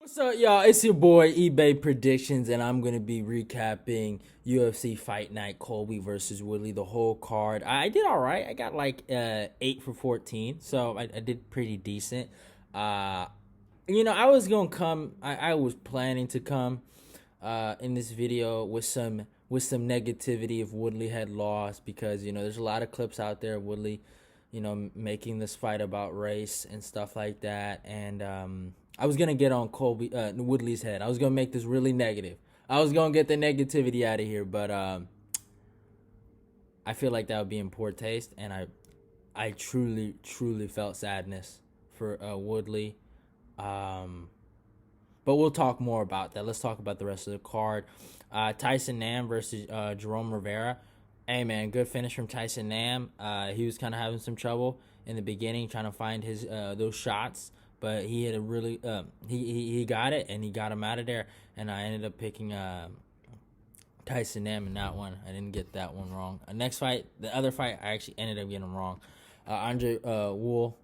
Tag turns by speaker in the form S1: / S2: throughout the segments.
S1: What's up, y'all? It's your boy eBay Predictions, and I'm gonna be recapping UFC Fight Night Colby versus Woodley, the whole card. I did all right. I got like 8 for 14, so I did pretty decent. Uh, I was gonna come. I was planning to come in this video with some negativity if Woodley had lost, because there's a lot of clips out there of Woodley, making this fight about race and stuff like that. And I was gonna get on Colby Woodley's head. I was gonna make this really negative. I was gonna get the negativity out of here, but I feel like that would be in poor taste, and I truly felt sadness for Woodley. Um, but we'll talk more about that. Let's talk about the rest of the card. Tyson Nam versus Jerome Rivera. Hey man, good finish from Tyson Nam. He was kind of having some trouble in the beginning trying to find his those shots, but he had a really he got it, and he got him out of there. And I ended up picking Tyson Nam in that one. I didn't get that one wrong. Next fight, the other fight, I actually ended up getting wrong. Andre Wool.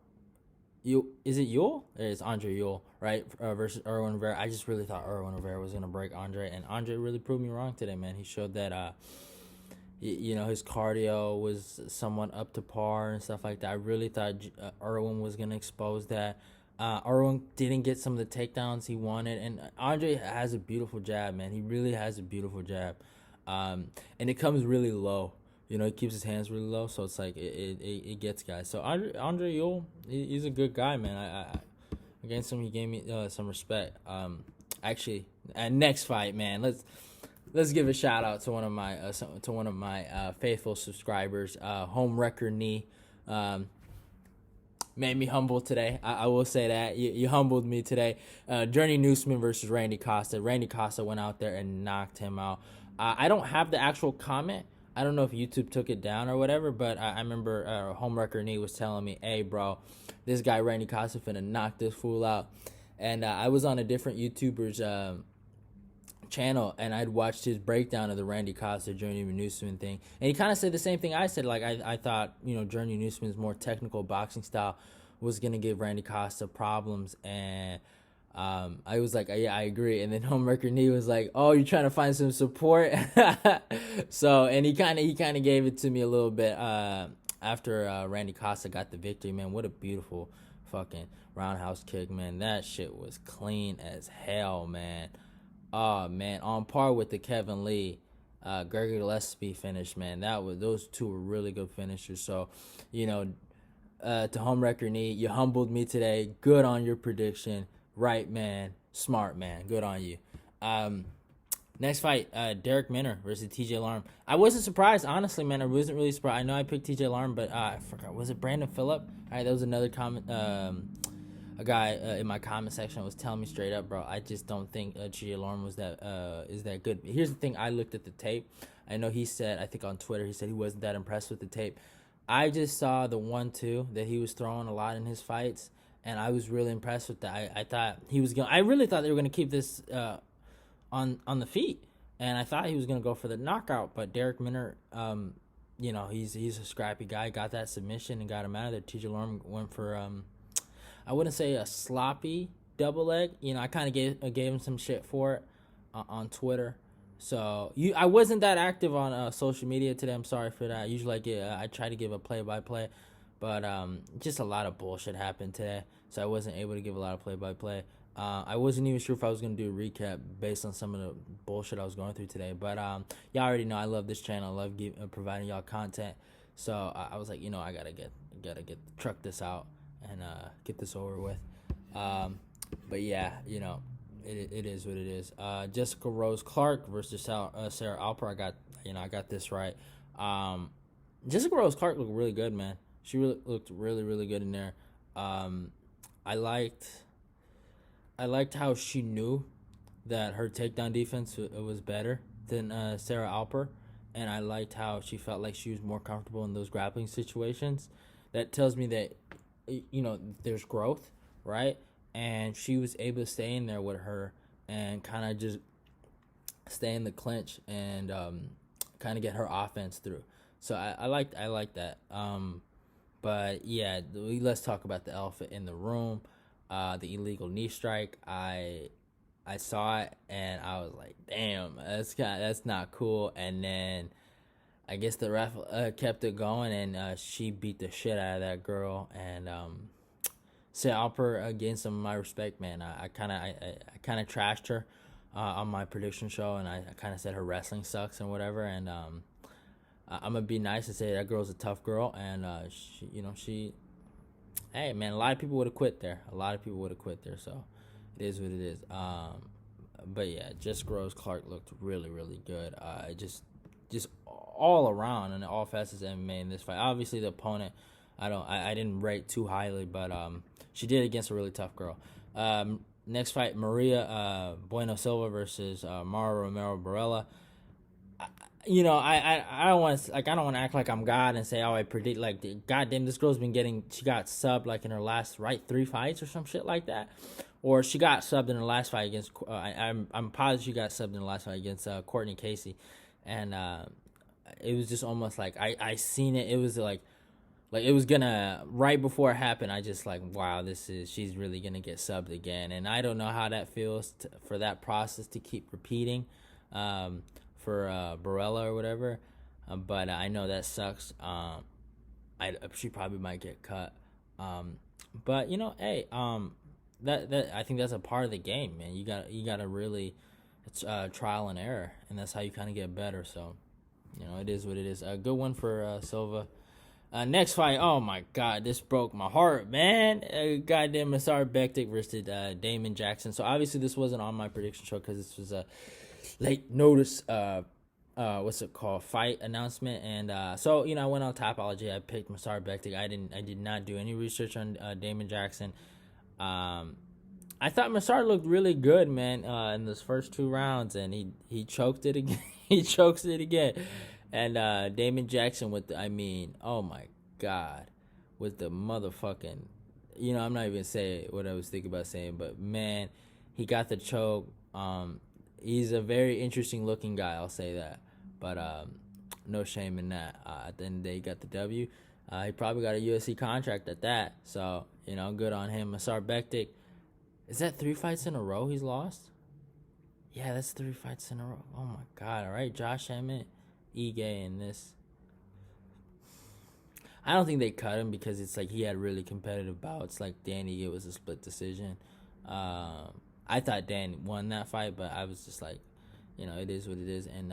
S1: Is it Yule? It's Andre Yule, right? Versus Erwin Rivera. I just really thought Erwin Rivera was gonna break Andre, and Andre really proved me wrong today, man. He showed that his cardio was somewhat up to par and stuff like that. I really thought Erwin was gonna expose that. Erwin didn't get some of the takedowns he wanted, and Andre has a beautiful jab, man. He really has a beautiful jab, and it comes really low. He keeps his hands really low, so it's like it gets guys. So Andre Yule, he's a good guy, man. I against him, he gave me some respect. Actually, next fight, man. Let's give a shout out to one of my faithful subscribers. Home Wrecker Knee made me humble today. I will say that you humbled me today. Journey Newsman versus Randy Costa. Randy Costa went out there and knocked him out. I don't have the actual comment. I don't know if YouTube took it down or whatever, but I remember Home Wrecker Knee was telling me, "Hey, bro, this guy Randy Costa finna knock this fool out." And I was on a different YouTuber's channel, and I'd watched his breakdown of the Randy Costa Journey Newsman thing, and he kind of said the same thing I said. Like I thought, Journey Newsman's more technical boxing style was gonna give Randy Costa problems, and I was like, yeah, I agree. And then Home Wrecker Knee was like, "Oh, you're trying to find some support." So, and he kind of gave it to me a little bit after Randy Costa got the victory. Man, what a beautiful fucking roundhouse kick, man. That shit was clean as hell, man. Oh man, on par with the Kevin Lee, Gregory Gillespie finish, man. Those two were really good finishers. So, to Home Wrecker Knee, you humbled me today. Good on your prediction. Right, man. Smart, man. Good on you. Next fight, Derek Minner versus TJ Larm. I wasn't surprised, honestly, man. I wasn't really surprised. I know I picked TJ Larm, but I forgot. Was it Brandon Phillip? All right, that was another comment. A guy in my comment section was telling me straight up, bro, I just don't think TJ Larm is that good. Here's the thing. I looked at the tape. I know he said, I think on Twitter, he said he wasn't that impressed with the tape. I just saw the 1-2 that he was throwing a lot in his fights, and I was really impressed with that. I thought he was going. I really thought they were going to keep this on the feet, and I thought he was going to go for the knockout. But Derek Minner, he's a scrappy guy. Got that submission and got him out of there. TJ Larm went for I wouldn't say a sloppy double leg. I kind of gave him some shit for it on Twitter. So I wasn't that active on social media today. I'm sorry for that. Usually I try to give a play-by-play, but just a lot of bullshit happened today, so I wasn't able to give a lot of play-by-play. I wasn't even sure if I was going to do a recap based on some of the bullshit I was going through today. But y'all already know I love this channel. I love providing y'all content. So I was like, I gotta truck this out and get this over with. But yeah, it is what it is. Jessica Rose Clark versus Sarah Alper. I got this right. Jessica Rose Clark looked really good, man. She looked really good in there. I liked how she knew that her takedown defense was better than Sarah Alper, and I liked how she felt like she was more comfortable in those grappling situations. That tells me that there's growth, right? And she was able to stay in there with her and kind of just stay in the clinch and kind of get her offense through. So I like that. But yeah, let's talk about the elephant in the room, the illegal knee strike. I I saw it and I was like, damn, that's not cool. And then I guess the ref kept it going, and she beat the shit out of that girl, and set up her gained some of my respect, man. I kind of trashed her on my prediction show, and I kind of said her wrestling sucks and whatever. And I'm gonna be nice and say that girl's a tough girl, and she, hey man, a lot of people would have quit there. A lot of people would have quit there. So it is what it is. But yeah, Jess Groves Clark looked really really good. Just all around and all facets of MMA in this fight. Obviously the opponent, I didn't rate too highly, but she did against a really tough girl. Next fight, Maria Bueno Silva versus Mara Romero Barella. I don't want to I don't want to act like I'm God and say, oh, I predict like goddamn, this girl's been she got subbed like in her last 3 fights or some shit like that, or she got subbed in her last fight against I'm positive she got subbed in the last fight against Courtney Casey, and it was just almost like I seen it. It was like it was gonna, right before it happened, I just like, wow, she's really gonna get subbed again, and I don't know how that feels for that process to keep repeating. For Barella or whatever, but I know that sucks. She probably might get cut, but hey, that I think that's a part of the game, man. You gotta really, it's trial and error, and that's how you kind of get better. So, it is what it is. A good one for Silva. Next fight, oh my god, this broke my heart, man. Goddamn, Masar Bektik versus Damon Jackson. So obviously this wasn't on my prediction show because this was a late notice fight announcement, and so I went on Topology. I picked Masar Bektik. I did not do any research on Damon Jackson. I thought Masar looked really good, man, in those first 2 rounds, and he choked it again. He chokes it again, and Damon Jackson oh my god, with the motherfucking, I'm not even saying what I was thinking about saying, but man, he got the choke. He's a very interesting looking guy, I'll say that. But no shame in that. At the end of the day, he got the W. He probably got a UFC contract at that. So, good on him. Masar Bektik, is that 3 fights in a row he's lost? Yeah, that's 3 fights in a row. Oh, my God. All right, Josh Emmett, Ige, and this. I don't think they cut him because it's like he had really competitive bouts. Like Danny, it was a split decision. I thought Dan won that fight, but I was just like, it is what it is. And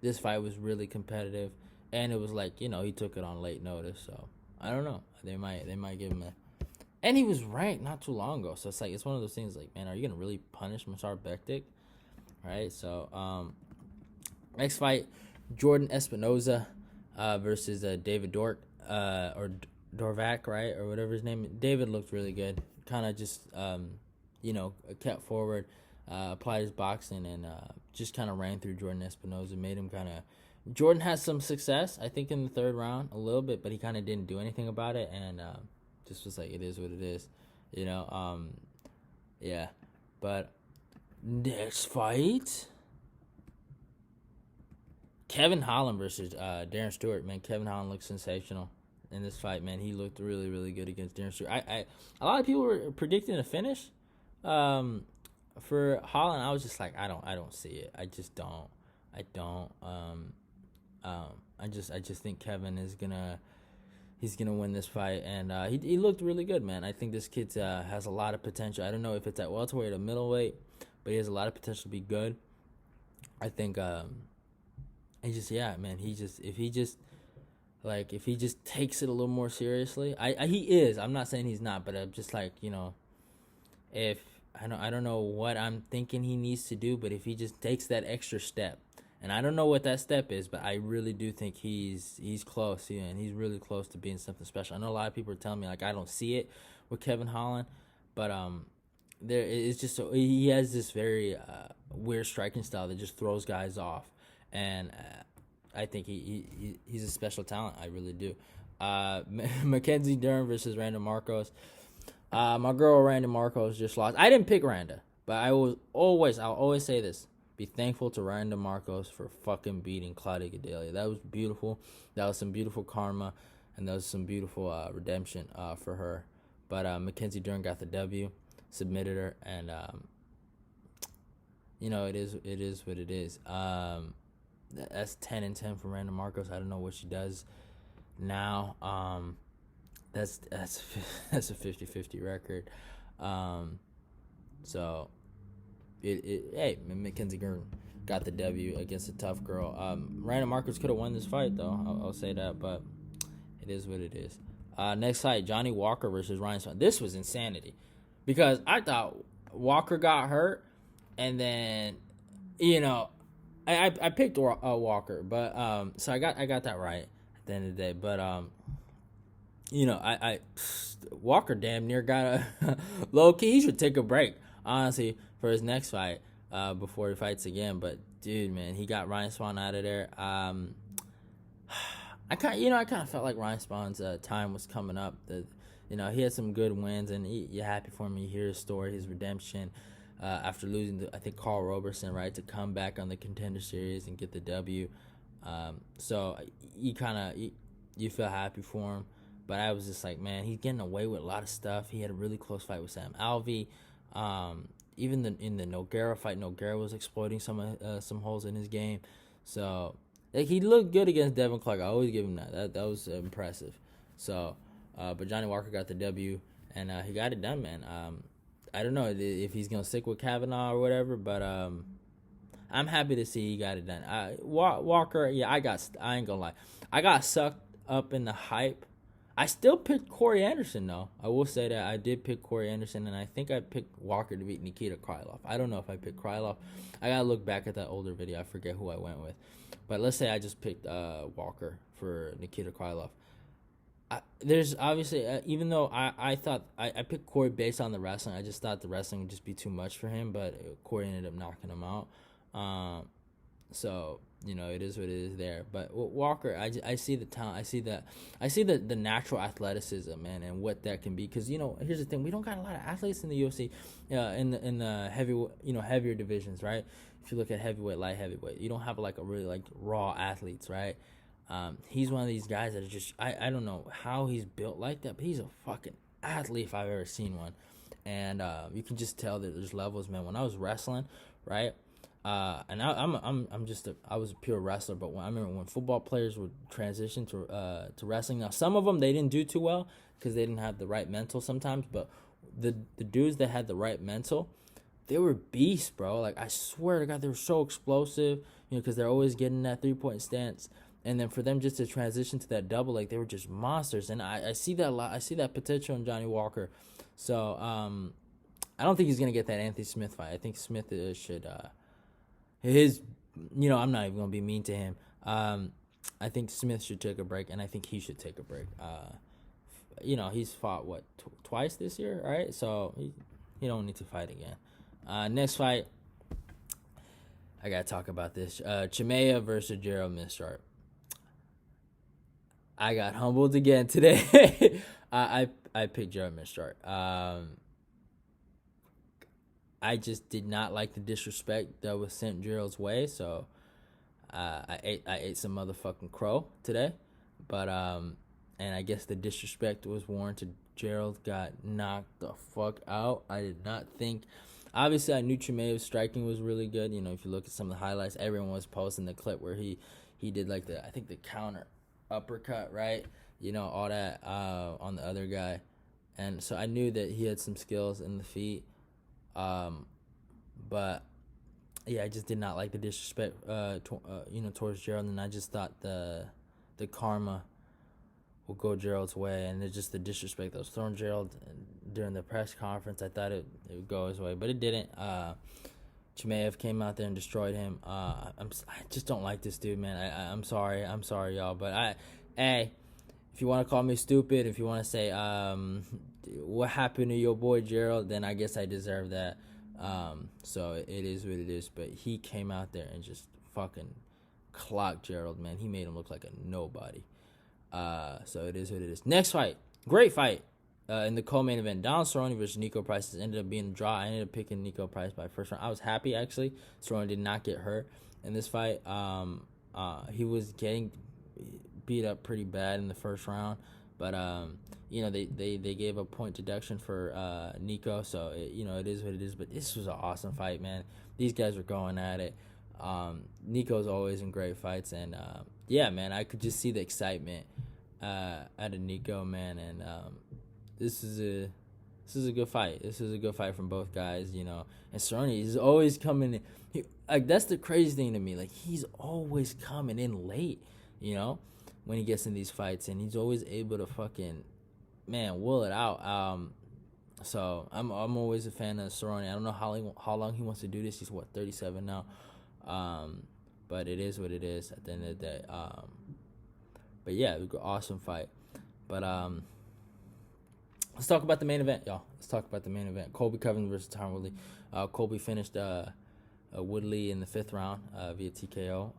S1: this fight was really competitive, and it was like, he took it on late notice. So I don't know. They might give him and he was ranked not too long ago. So it's like, it's one of those things like, man, are you gonna really punish Masar Bektik? Right. So next fight, Jordan Espinoza versus David Dort or Dorvac, right, or whatever his name is. David looked really good. Kind of just kept forward, applied his boxing, and just kind of ran through Jordan Espinoza, made him kind of. Jordan has some success, I think, in the 3rd round a little bit, but he kind of didn't do anything about it, and just was like, it is what it is, yeah. But next fight, Kevin Holland versus Darren Stewart. Man, Kevin Holland looks sensational in this fight, man. He looked really, really good against Darren Stewart. A lot of people were predicting a finish for Holland. I was just like, I don't see it. I just don't. I just think Kevin is he's gonna win this fight, and he looked really good, man. I think this kid has a lot of potential. I don't know if it's at welterweight or middleweight, but he has a lot of potential to be good. I think if he just takes it a little more seriously, he is. I'm not saying he's not, but I'm just like, if I don't know what I'm thinking he needs to do, but if he just takes that extra step, and I don't know what that step is, but I really do think he's close, and he's really close to being something special. I know a lot of people are telling me like I don't see it with Kevin Holland, but there it's just he has this very weird striking style that just throws guys off, and I think he's a special talent. I really do. Mackenzie Dern versus Randa Marcos. My girl Randa Marcos just lost. I didn't pick Randa, but I'll always say this: be thankful to Randa Marcos for fucking beating Claudia Gadelha. That was beautiful. That was some beautiful karma, and that was some beautiful redemption for her. But Mackenzie Dern got the W, submitted her, and it is what it is. That's 10-10 for Randall Marcos. I don't know what she does now. That's that's a 50-50 record. So hey, Mackenzie Gurn got the W against a tough girl. Randall Marcos could have won this fight though. I'll say that, but it is what it is. Next fight, Johnny Walker versus Ryan Swann. This was insanity because I thought Walker got hurt, and then I picked Walker, but so I got that right at the end of the day. But I Walker damn near got a low key. He should take a break, honestly, for his next fight before he fights again. But dude, man, he got Ryan Swann out of there. I kind of felt like Ryan Spawn's time was coming up. He had some good wins, and you're happy for him. You hear his story, his redemption after losing to, I think, Carl Roberson, right, to come back on the Contender Series and get the W. So you feel happy for him. But I was just like, man, he's getting away with a lot of stuff. He had a really close fight with Sam Alvey. Even in the Nogueira fight, Nogueira was exploiting some holes in his game. So he looked good against Devin Clark. I always give him that. That was impressive. So, but Johnny Walker got the W, and he got it done, man. I don't know if he's gonna stick with Kavanaugh or whatever, but I'm happy to see he got it done. Walker, yeah, I ain't gonna lie, I got sucked up in the hype. I still picked Corey Anderson, though. I will say that I did pick Corey Anderson, and I think I picked Walker to beat Nikita Krylov. I don't know if I picked Krylov. I gotta look back at that older video. I forget who I went with. But let's say I just picked Walker for Nikita Krylov. There's obviously, even though I thought I picked Corey based on the wrestling, I just thought the wrestling would just be too much for him, but Corey ended up knocking him out. So it is what it is there. But Walker, I see the talent. I see the natural athleticism, man, and what that can be. Because here's the thing: we don't got a lot of athletes in the UFC, in the heavier divisions, right? If you look at heavyweight, light heavyweight, you don't have like a really raw athletes, right? He's one of these guys that are just I don't know how he's built like that, but he's a fucking athlete if I've ever seen one. And you can just tell that there's levels, man. When I was wrestling, right? And I was a pure wrestler, but I remember when football players would transition to wrestling. Now some of them they didn't do too well because they didn't have the right mental sometimes, but the dudes that had the right mental, they were beasts, bro. Like I swear to God, they were so explosive, because they're always getting that 3-point stance. And then for them just to transition to that double, like they were just monsters. And I see that a lot. I see that potential in Johnny Walker. So I don't think he's gonna get that Anthony Smith fight. I think Smith should I'm not even gonna be mean to him. I think Smith should take a break, and I think he should take a break. He's fought twice this year, right? So he don't need to fight again. Next fight, I gotta talk about this. Chimaev versus Gerald Misart. I got humbled again today. I picked Gerald Misart. I just did not like the disrespect that was sent Gerald's way, so I ate some motherfucking crow today. But and I guess the disrespect was warranted. Gerald got knocked the fuck out. I did not think. Obviously, I knew Chimaev's striking was really good. If you look at some of the highlights, everyone was posting the clip where he did like the counter uppercut, right? All that on the other guy, and so I knew that he had some skills in the feet. But yeah, I just did not like the disrespect, towards Gerald, and I just thought the karma will go Gerald's way, and it's just the disrespect that was thrown Gerald during the press conference. I thought it would go his way, but it didn't. Chimaev came out there and destroyed him. I just don't like this dude, man. I'm sorry, y'all, but if you want to call me stupid, if you want to say what happened to your boy Gerald, then I guess I deserve that. So it is what it is. But he came out there and just fucking clocked Gerald, man. He made him look like a nobody. So it is what it is. Next fight, great fight. In the co-main event, Donald Cerrone versus Nico Price ended up being a draw. I ended up picking Nico Price by first round. I was happy, actually. Cerrone did not get hurt in this fight. He was getting beat up pretty bad in the first round, But they gave a point deduction for Nico, so it is what it is. But this was an awesome fight, man. These guys were going at it. Nico's always in great fights, and yeah, man, I could just see the excitement out of Nico, man, and this is a good fight. This is a good fight from both guys, And Cerrone is always coming in. That's the crazy thing to me. Like, he's always coming in late, when he gets in these fights, and he's always able to fucking, man, will it out. So I'm always a fan of Cerrone. I don't know how long he wants to do this. He's 37 now. But it is what it is at the end of the day. But yeah, it was an awesome fight. But let's talk about the main event, y'all. Let's talk about the main event. Colby Covington versus Tyron Woodley. Colby finished Woodley in the 5th round via TKO.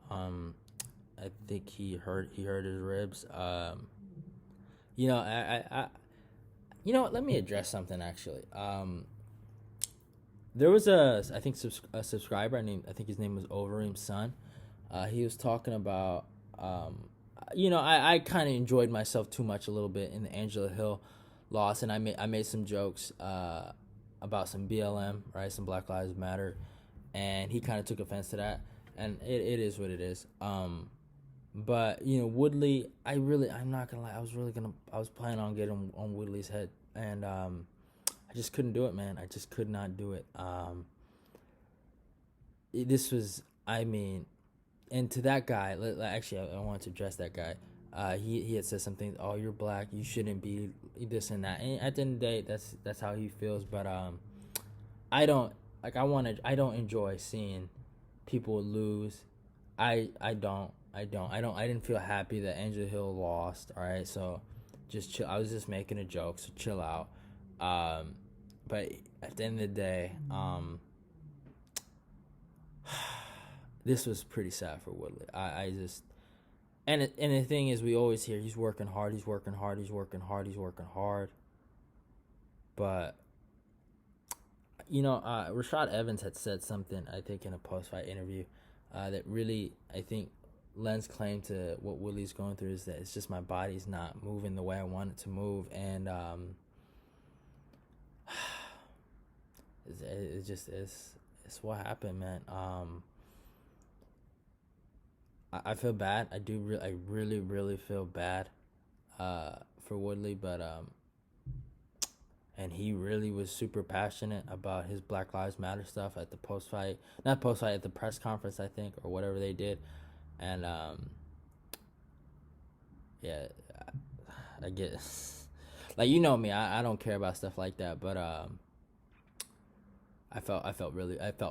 S1: I think he hurt his ribs. I you know what? Let me address something actually. There was a subscriber. I think his name was Overeem's son. He was talking about I kind of enjoyed myself too much a little bit in the Angela Hill loss, and I made some jokes about some BLM, right, some Black Lives Matter, and he kind of took offense to that, and it is what it is. But Woodley, I'm not gonna lie, I was planning on getting on Woodley's head, and I just couldn't do it, man. I just could not do it. This was, and to that guy, actually, I wanted to address that guy. He had said something. Oh, you're black. You shouldn't be this and that. And at the end of the day, that's how he feels. But I don't enjoy seeing people lose. I didn't feel happy that Angela Hill lost. All right, so just chill. I was just making a joke, so chill out. But at the end of the day, this was pretty sad for Woodley. And the thing is, we always hear he's working hard. But Rashad Evans had said something, I think, in a post-fight interview that really, I think, lends claim to what Woodley's going through, is that it's just my body's not moving the way I want it to move, and it's what happened, man. I feel bad. I really feel bad for Woodley, but and he really was super passionate about his Black Lives Matter stuff at the at the press conference, I think, or whatever they did, and yeah, I guess, like, me, I don't care about stuff like that, but I felt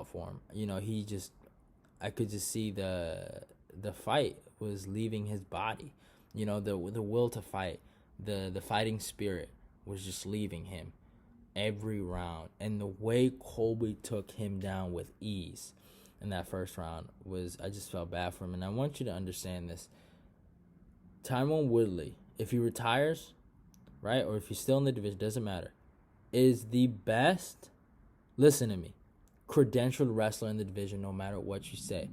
S1: for him. I could just see the fight was leaving his body. The will to fight, the fighting spirit was just leaving him every round. And the way Colby took him down with ease in that first round I just felt bad for him. And I want you to understand this. Tyron Woodley, if he retires, right, or if he's still in the division, doesn't matter, is the best, listen to me, credentialed wrestler in the division, no matter what you say.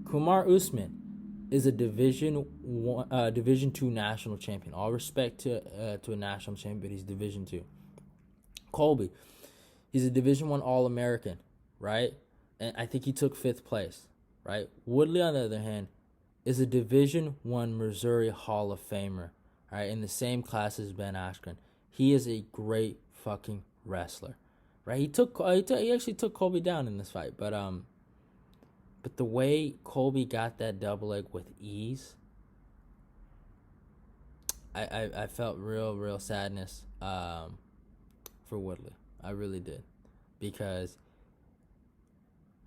S1: Kumar Usman is a Division 2 national champion. All respect to a national champion, but he's Division 2. Colby, he's a Division 1 All-American, right? And I think he took 5th place, right? Woodley, on the other hand, is a Division 1 Missouri Hall of Famer, right? In the same class as Ben Askren. He is a great fucking wrestler, right? He actually took Colby down in this fight, but the way Colby got that double leg with ease, I felt real sadness for Woodley. I really did, because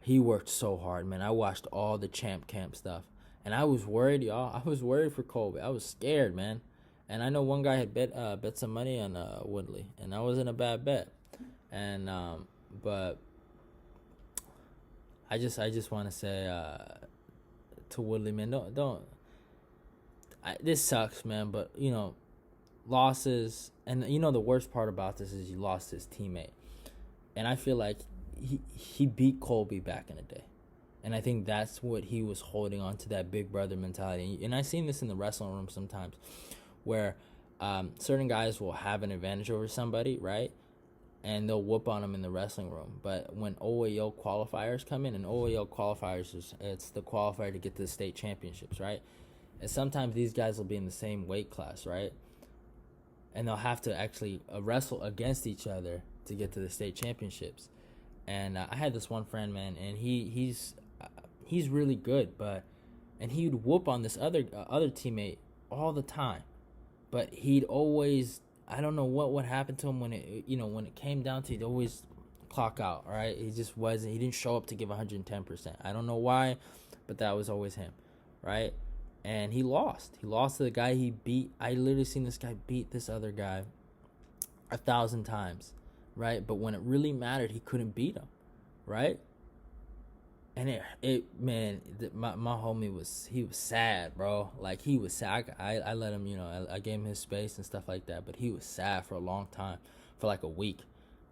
S1: he worked so hard, man. I watched all the Champ Camp stuff, and I was worried, y'all. I was worried for Colby. I was scared, man. And I know one guy had bet some money on Woodley, and that wasn't a bad bet. And but I just want to say to Woodley, man, don't. This sucks, man. But losses, and the worst part about this is he lost his teammate, and I feel like he beat Colby back in the day, and I think that's what he was holding on to, that big brother mentality. And I seen this in the wrestling room sometimes, where certain guys will have an advantage over somebody, right? And they'll whoop on them in the wrestling room. But when OAO qualifiers come in, and OAO qualifiers it's the qualifier to get to the state championships, right? And sometimes these guys will be in the same weight class, right? And they'll have to actually wrestle against each other to get to the state championships. And I had this one friend, man, and he's really good, and he would whoop on this other teammate all the time, but he'd always, I don't know what would happen to him when it came down to, he'd always clock out. All right, he didn't show up to give 110%. I don't know why, but that was always him, right? And he lost to the guy he beat. I literally seen this guy beat this other guy 1,000 times, right? But when it really mattered, he couldn't beat him, right? And my homie was sad, bro. Like, he was sad. I let him, I gave him his space and stuff like that. But he was sad for a long time, for like a week,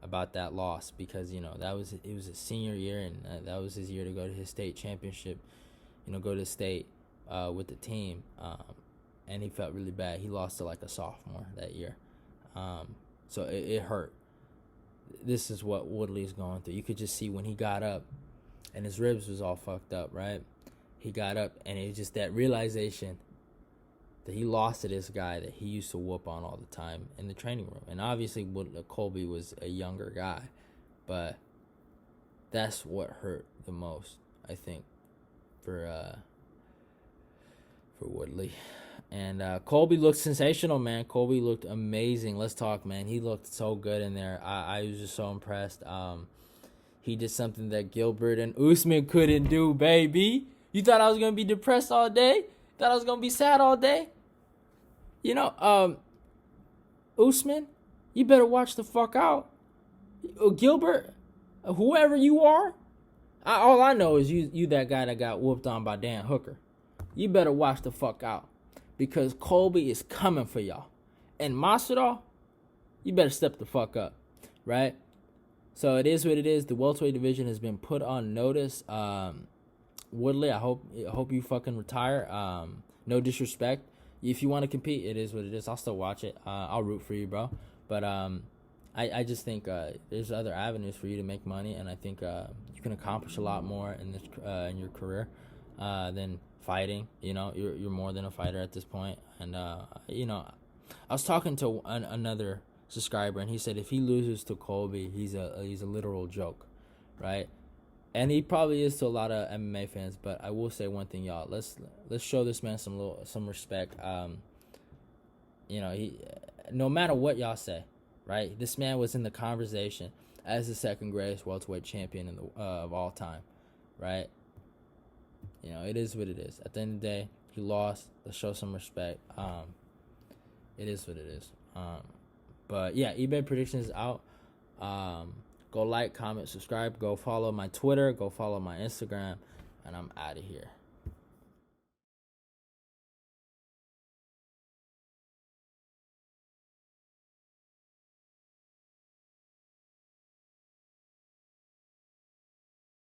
S1: about that loss, because it was his senior year, and that was his year to go to his state championship, go to state with the team, and he felt really bad. He lost to like a sophomore that year, so it hurt. This is what Woodley is going through. You could just see when he got up, and his ribs was all fucked up, right? He got up, and it was just that realization that he lost to this guy that he used to whoop on all the time in the training room. And obviously, Colby was a younger guy, but that's what hurt the most, I think, for Woodley. And Colby looked sensational, man. Colby looked amazing. Let's talk, man. He looked so good in there. I was just so impressed. He did something that Gilbert and Usman couldn't do, baby. You thought I was going to be depressed all day? Thought I was going to be sad all day? Usman, you better watch the fuck out. Gilbert, whoever you are, all I know is you that guy that got whooped on by Dan Hooker. You better watch the fuck out, because Colby is coming for y'all. And Masvidal, you better step the fuck up, right? So it is what it is. The welterweight division has been put on notice. Woodley, I hope you fucking retire. No disrespect. If you want to compete, it is what it is. I'll still watch it. I'll root for you, bro. But I just think there's other avenues for you to make money, and I think you can accomplish a lot more in this in your career than fighting. You're more than a fighter at this point. And I was talking to another subscriber, and he said if he loses to Colby, he's a literal joke, right? And he probably is to a lot of MMA fans. But I will say one thing, y'all. Let's show this man some respect. He, no matter what y'all say, right? This man was in the conversation as the second greatest welterweight champion of all time, right? It is what it is. At the end of the day, he lost. Let's show some respect. It is what it is. But yeah, eBay predictions is out. Go like, comment, subscribe. Go follow my Twitter. Go follow my Instagram. And I'm out of here.